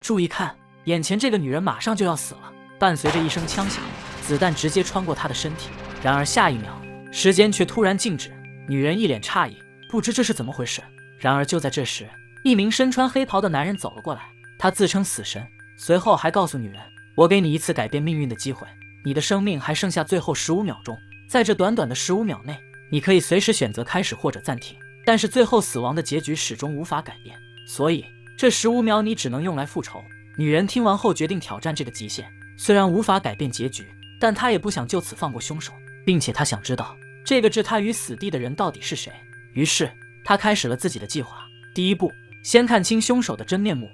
注意看，眼前这个女人马上就要死了。伴随着一声枪响，子弹直接穿过她的身体。然而下一秒，时间却突然静止。女人一脸诧异，不知这是怎么回事。然而就在这时，一名身穿黑袍的男人走了过来，他自称死神，随后还告诉女人：“我给你一次改变命运的机会，你的生命还剩下最后15秒钟，在这短短的15秒内，你可以随时选择开始或者暂停，但是最后死亡的结局始终无法改变，所以这15秒你只能用来复仇。”女人听完后决定挑战这个极限，虽然无法改变结局，但她也不想就此放过凶手，并且她想知道这个置她于死地的人到底是谁。于是她开始了自己的计划。第一步，先看清凶手的真面目。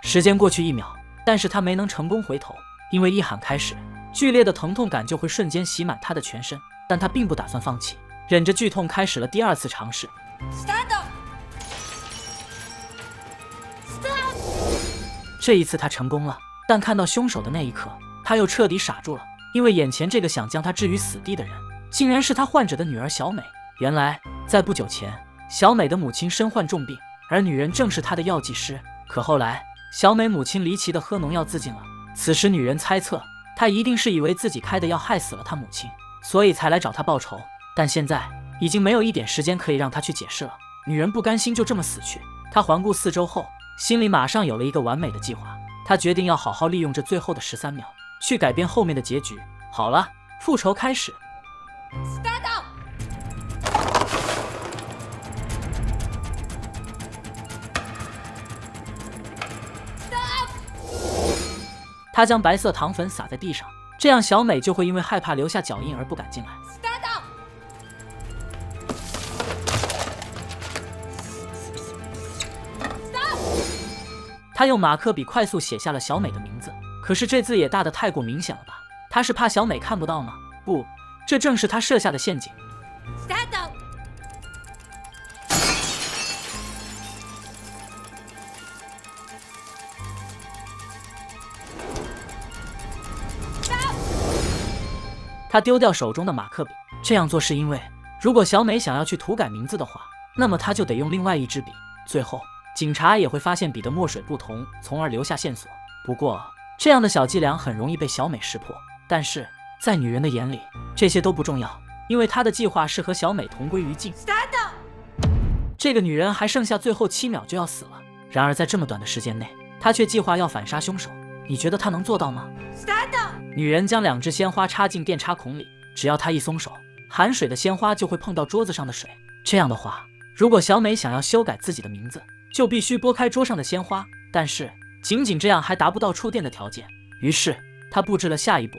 时间过去1秒，但是她没能成功回头，因为一喊开始，剧烈的疼痛感就会瞬间袭满她的全身。但她并不打算放弃，忍着剧痛开始了第2次尝试。这一次她成功了，但看到凶手的那一刻，她又彻底傻住了，因为眼前这个想将她置于死地的人，竟然是她患者的女儿小美。原来，在不久前，小美的母亲身患重病，而女人正是她的药剂师。可后来，小美母亲离奇的喝农药自尽了。此时，女人猜测，她一定是以为自己开的药害死了她母亲，所以才来找她报仇。但现在已经没有一点时间可以让她去解释了。女人不甘心就这么死去，她环顾四周后，心里马上有了一个完美的计划。她决定要好好利用这最后的13秒，去改变后面的结局。好了，复仇开始。她将白色糖粉撒在地上，这样小美就会因为害怕留下脚印而不敢进来。她用马克笔快速写下了小美的名字，可是这字也大得太过明显了吧？她是怕小美看不到吗？不，这正是她设下的陷阱。他丢掉手中的马克笔，这样做是因为，如果小美想要去涂改名字的话，那么他就得用另外一支笔。最后，警察也会发现笔的墨水不同，从而留下线索。不过，这样的小伎俩很容易被小美识破。但是在女人的眼里，这些都不重要，因为她的计划是和小美同归于尽。这个女人还剩下最后7秒就要死了，然而在这么短的时间内，她却计划要反杀凶手。你觉得她能做到吗？女人将2只鲜花插进电插孔里，只要她一松手，含水的鲜花就会碰到桌子上的水。这样的话，如果小美想要修改自己的名字，就必须拨开桌上的鲜花。但是仅仅这样还达不到触电的条件，于是她布置了下一步。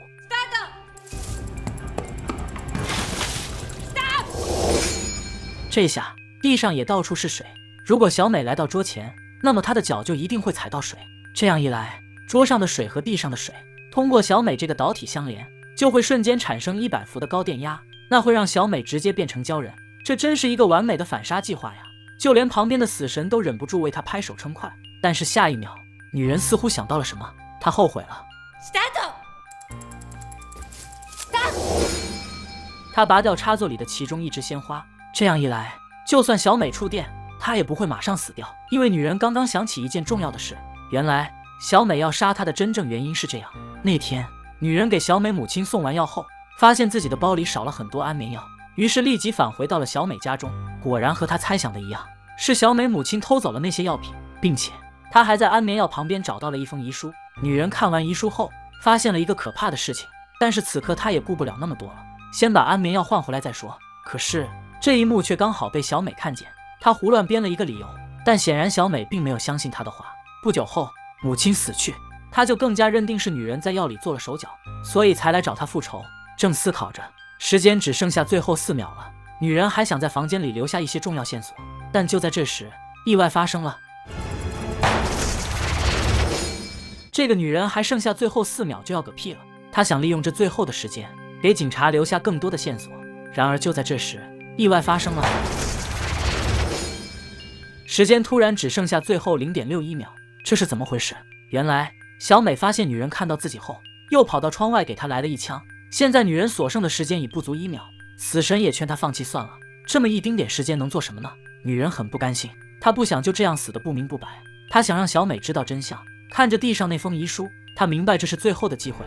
这下地上也到处是水，如果小美来到桌前，那么她的脚就一定会踩到水。这样一来，桌上的水和地上的水通过小美这个导体相连，就会瞬间产生100伏的高电压，那会让小美直接变成鲛人。这真是一个完美的反杀计划呀！就连旁边的死神都忍不住为她拍手称快。但是下一秒，女人似乎想到了什么，她后悔了。她拔掉插座里的其中1支鲜花，这样一来，就算小美触电，她也不会马上死掉。因为女人刚刚想起一件重要的事，原来小美要杀她的真正原因是这样。那天，女人给小美母亲送完药后，发现自己的包里少了很多安眠药，于是立即返回到了小美家中。果然和她猜想的一样，是小美母亲偷走了那些药品，并且她还在安眠药旁边找到了一封遗书。女人看完遗书后，发现了一个可怕的事情，但是此刻她也顾不了那么多了，先把安眠药换回来再说。可是这一幕却刚好被小美看见，她胡乱编了一个理由，但显然小美并没有相信她的话。不久后，母亲死去，她就更加认定是女人在药里做了手脚，所以才来找她复仇。正思考着，时间只剩下最后4秒了，女人还想在房间里留下一些重要线索，但就在这时，意外发生了。这个女人还剩下最后4秒就要嗝屁了，她想利用这最后的时间，给警察留下更多的线索。然而就在这时，意外发生了。时间突然只剩下最后0.61秒，这是怎么回事？原来小美发现女人看到自己后，又跑到窗外给她来了一枪。现在女人所剩的时间已不足1秒，死神也劝他放弃算了，这么一丁点时间能做什么呢？女人很不甘心，她不想就这样死得不明不白，她想让小美知道真相。看着地上那封遗书，她明白这是最后的机会。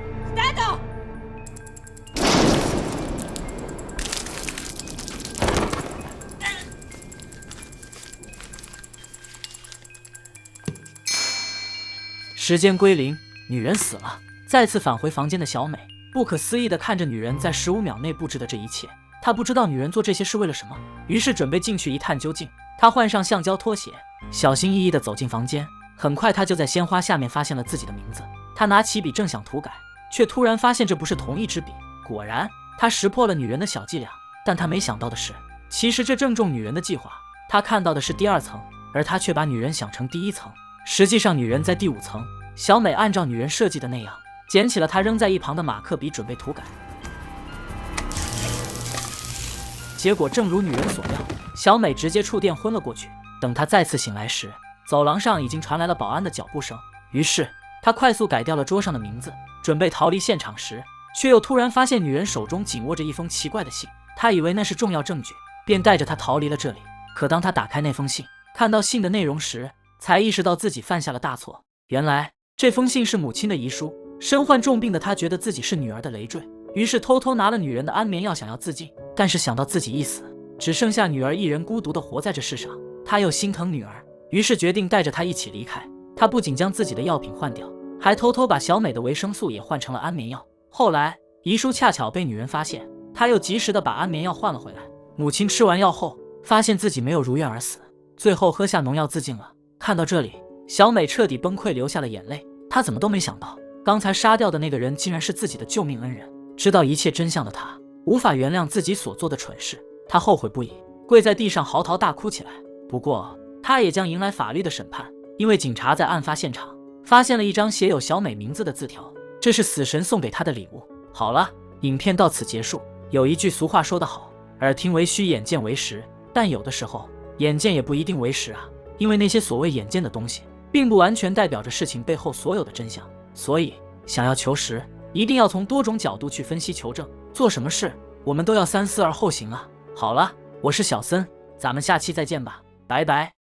时间归零，女人死了。再次返回房间的小美不可思议地看着女人在15秒内布置的这一切，她不知道女人做这些是为了什么，于是准备进去一探究竟。她换上橡胶拖鞋，小心翼翼地走进房间。很快，她就在鲜花下面发现了自己的名字。她拿起笔正想涂改，却突然发现这不是同一支笔。果然，她识破了女人的小伎俩。但她没想到的是，其实这正中女人的计划。她看到的是第2层，而她却把女人想成第1层。实际上，女人在第5层。小美按照女人设计的那样，捡起了她扔在一旁的马克笔，准备涂改。结果正如女人所料，小美直接触电昏了过去。等她再次醒来时，走廊上已经传来了保安的脚步声。于是她快速改掉了桌上的名字，准备逃离现场时，却又突然发现女人手中紧握着一封奇怪的信。她以为那是重要证据，便带着她逃离了这里。可当她打开那封信，看到信的内容时，才意识到自己犯下了大错。原来这封信是母亲的遗书。身患重病的她觉得自己是女儿的累赘，于是偷偷拿了女人的安眠药想要自尽。但是想到自己一死，只剩下女儿一人孤独地活在这世上，她又心疼女儿，于是决定带着她一起离开。她不仅将自己的药品换掉，还偷偷把小美的维生素也换成了安眠药。后来遗书恰巧被女人发现，她又及时地把安眠药换了回来。母亲吃完药后，发现自己没有如愿而死，最后喝下农药自尽了。看到这里，小美彻底崩溃，流下了眼泪。她怎么都没想到，刚才杀掉的那个人竟然是自己的救命恩人。知道一切真相的她，无法原谅自己所做的蠢事，她后悔不已，跪在地上嚎啕大哭起来。不过，她也将迎来法律的审判，因为警察在案发现场发现了一张写有小美名字的字条，这是死神送给她的礼物。好了，影片到此结束。有一句俗话说得好，耳听为虚，眼见为实。但有的时候，眼见也不一定为实啊，因为那些所谓眼见的东西，并不完全代表着事情背后所有的真相。所以，想要求实，一定要从多种角度去分析求证。做什么事，我们都要三思而后行啊。好了，我是小森，咱们下期再见吧，拜拜。